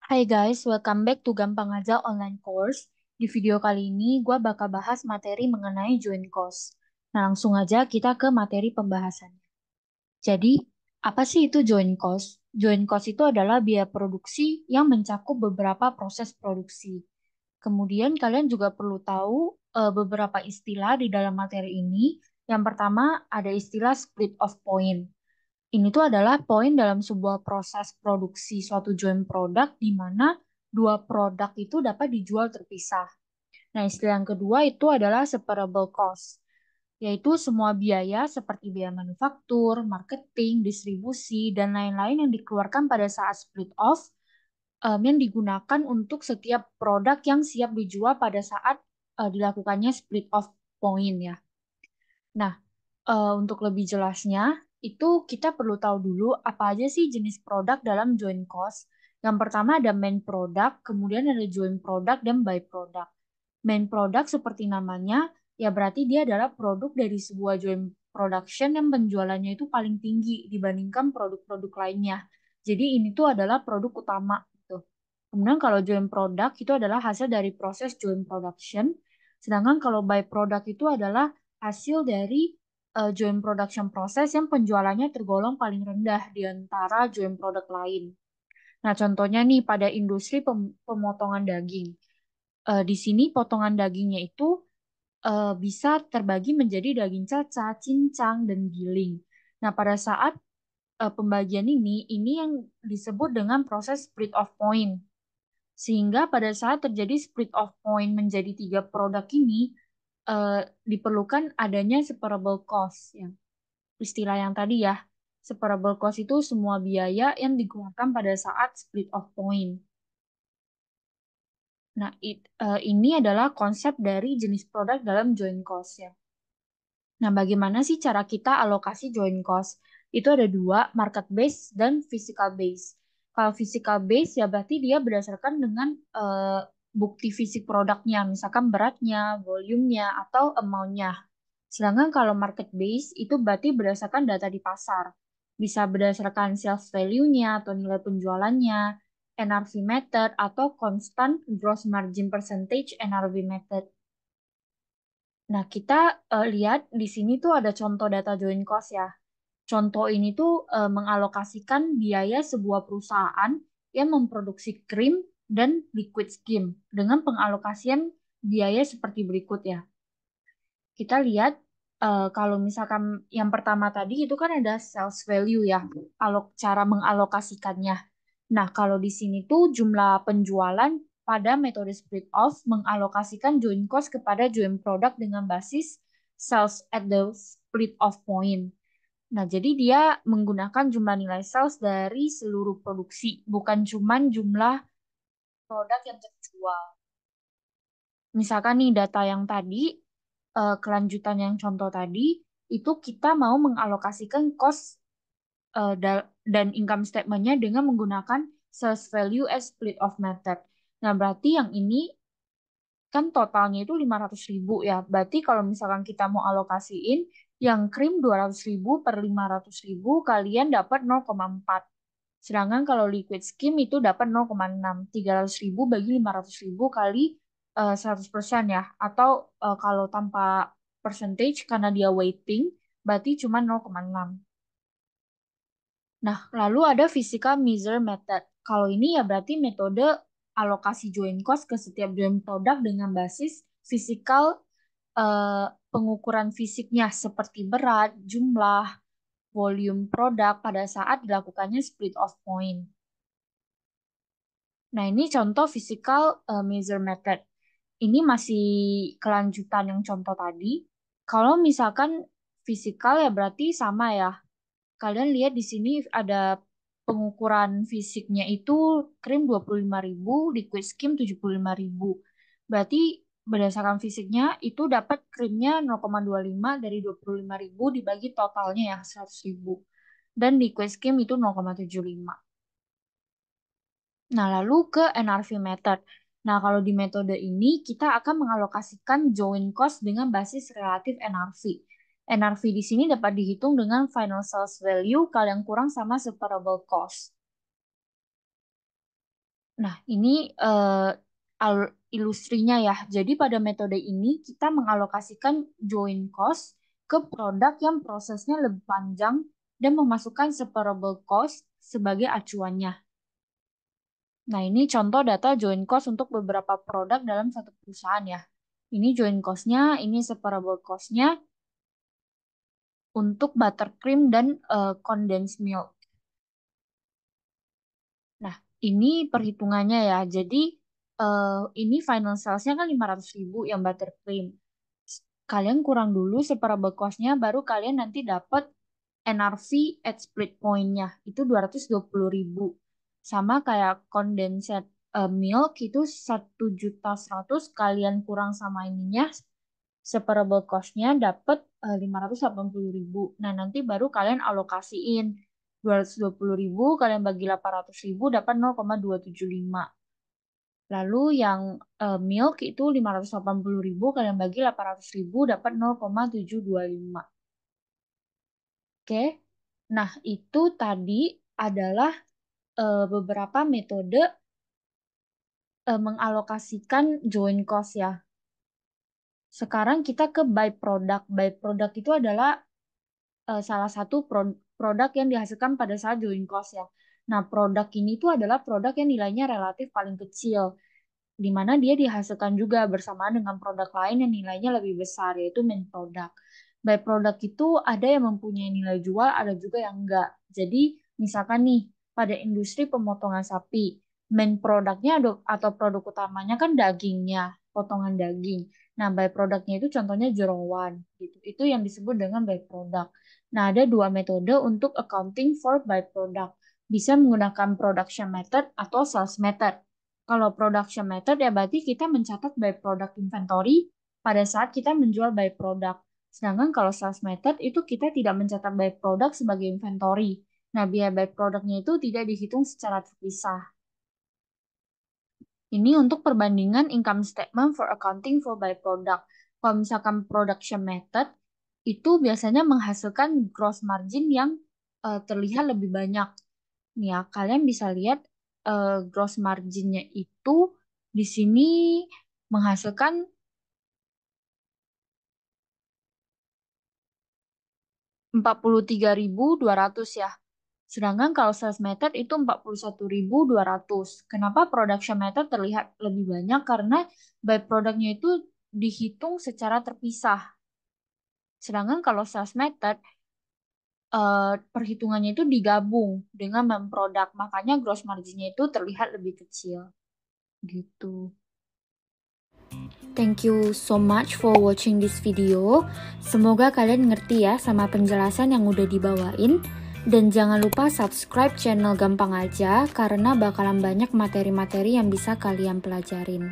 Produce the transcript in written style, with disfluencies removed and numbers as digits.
Hai guys, welcome back to Gampang Aja Online Course. Di video kali ini, gue bakal bahas materi mengenai joint cost. Nah, langsung aja kita ke materi pembahasannya. Jadi, apa sih itu joint cost? Joint cost itu adalah biaya produksi yang mencakup beberapa proses produksi. Kemudian, kalian juga perlu tahu beberapa istilah di dalam materi ini. Yang pertama, ada istilah split of point. Ini tuh adalah poin dalam sebuah proses produksi suatu joint product di mana dua produk itu dapat dijual terpisah. Nah, istilah yang kedua itu adalah separable cost, yaitu semua biaya seperti biaya manufaktur, marketing, distribusi, dan lain-lain yang dikeluarkan pada saat split off yang digunakan untuk setiap produk yang siap dijual pada saat dilakukannya split off point ya. Nah, untuk lebih jelasnya, itu kita perlu tahu dulu apa aja sih jenis produk dalam joint cost. Yang pertama ada main product, kemudian ada joint product, dan by product. Main product seperti namanya, ya berarti dia adalah produk dari sebuah joint production yang penjualannya itu paling tinggi dibandingkan produk-produk lainnya. Jadi ini tuh adalah produk utama gitu. Kemudian kalau joint product itu adalah hasil dari proses joint production, sedangkan kalau by product itu adalah hasil dari joint production proses yang penjualannya tergolong paling rendah di antara joint product lain. Nah, contohnya nih pada industri pemotongan daging. Di sini potongan dagingnya itu bisa terbagi menjadi daging cacah, cincang, dan giling. Nah, pada saat pembagian ini yang disebut dengan proses split of point. Sehingga pada saat terjadi split of point menjadi tiga produk ini, diperlukan adanya separable cost. Ya. Istilah yang tadi ya, separable cost itu semua biaya yang dikeluarkan pada saat split of point. Nah, ini adalah konsep dari jenis produk dalam joint cost ya. Nah, bagaimana sih cara kita alokasi joint cost? Itu ada dua, market base dan physical base. Kalau physical base ya berarti dia berdasarkan dengan bukti fisik produknya, misalkan beratnya, volumenya, atau amount-nya. Sedangkan kalau market base itu berarti berdasarkan data di pasar. Bisa berdasarkan sales value-nya atau nilai penjualannya, NRV method, atau constant gross margin percentage NRV method. Nah, kita lihat di sini tuh ada contoh data joint cost ya. Contoh ini tuh mengalokasikan biaya sebuah perusahaan yang memproduksi krim dan liquid skim dengan pengalokasian biaya seperti berikut ya. Kita lihat kalau misalkan yang pertama tadi itu kan ada sales value ya, cara mengalokasikannya. Nah, kalau di sini tuh jumlah penjualan pada metode split off mengalokasikan joint cost kepada joint product dengan basis sales at the split off point. Nah, jadi dia menggunakan jumlah nilai sales dari seluruh produksi, bukan cuman jumlah produk yang terjual. Misalkan nih data yang tadi, kelanjutan yang contoh tadi, itu kita mau mengalokasikan cost dan income statement-nya dengan menggunakan sales value as split off method. Nah, berarti yang ini kan totalnya itu 500.000 ya. Berarti kalau misalkan kita mau alokasiin yang krim 200.000 per 500.000, kalian dapat 0,4. Sedangkan kalau liquid skim itu dapat 0,6. 300.000 bagi 500.000 kali 100% ya. Atau kalau tanpa percentage karena dia weighting, berarti cuma 0,6. Nah, lalu ada physical measure method. Kalau ini ya berarti metode alokasi joint cost ke setiap joint product dengan basis physical pengukuran fisiknya seperti berat, jumlah, volume produk pada saat dilakukannya split off point. Nah, ini contoh physical measure method. Ini masih kelanjutan yang contoh tadi. Kalau misalkan fisikal ya berarti sama ya. Kalian lihat di sini ada pengukuran fisiknya itu krim 25.000, liquid skim 75.000. Berarti berdasarkan fisiknya itu dapat krimnya 0,25 dari 25.000 dibagi totalnya ya 100.000. Dan liquid skim itu 0,75. Nah, lalu ke NRV method. Nah, kalau di metode ini kita akan mengalokasikan joint cost dengan basis relatif NRV. NRV di sini dapat dihitung dengan final sales value kali yang kurang sama separable cost. Nah, ini ilustrinya ya. Jadi pada metode ini kita mengalokasikan join cost ke produk yang prosesnya lebih panjang dan memasukkan separable cost sebagai acuannya. Nah, ini contoh data join cost untuk beberapa produk dalam satu perusahaan ya. Ini join cost-nya, ini separable cost-nya untuk buttercream dan condensed milk. Nah, ini perhitungannya ya. Jadi, ini final sales-nya kan 500.000 yang buttercream. Kalian kurang dulu separable cost-nya, baru kalian nanti dapat NRV at split point-nya. Itu 220.000. Sama kayak condensed milk itu 1.100.000 kalian kurang sama ininya, separable cost-nya dapat 580.000. Nah, nanti baru kalian alokasiin 220.000 kalian bagi 800.000 dapat 0,275. Lalu yang milk itu 580.000 kalian bagi 800.000 dapat 0,725. Oke. Nah, itu tadi adalah beberapa metode mengalokasikan joint cost ya. Sekarang kita ke by product. By product itu adalah salah satu produk yang dihasilkan pada saat joint cost ya. Nah, produk ini tuh adalah produk yang nilainya relatif paling kecil, di mana dia dihasilkan juga bersamaan dengan produk lain yang nilainya lebih besar, yaitu main product. By product itu ada yang mempunyai nilai jual, ada juga yang enggak. Jadi, misalkan nih, pada industri pemotongan sapi, main produknya atau produk utamanya kan dagingnya, potongan daging. Nah, by productnya itu contohnya jeroan, gitu. Itu yang disebut dengan by product. Nah, ada dua metode untuk accounting for by product. Bisa menggunakan production method atau sales method. Kalau production method ya berarti kita mencatat by product inventory pada saat kita menjual by product. Sedangkan kalau sales method itu kita tidak mencatat by product sebagai inventory. Nah, biaya by productnya itu tidak dihitung secara terpisah. Ini untuk perbandingan income statement for accounting for by product. Kalau misalkan production method, itu biasanya menghasilkan gross margin yang terlihat lebih banyak. Nih ya, kalian bisa lihat gross marginnya itu di sini menghasilkan 43.200 ya. Sedangkan kalau sales method itu 41.200. Kenapa production method terlihat lebih banyak? Karena by productnya itu dihitung secara terpisah. Sedangkan kalau sales method perhitungannya itu digabung dengan produk, makanya gross marginnya itu terlihat lebih kecil. Gitu. Thank you so much for watching this video. Semoga kalian ngerti ya sama penjelasan yang udah dibawain. Dan jangan lupa subscribe channel Gampang Aja karena bakalan banyak materi-materi yang bisa kalian pelajarin.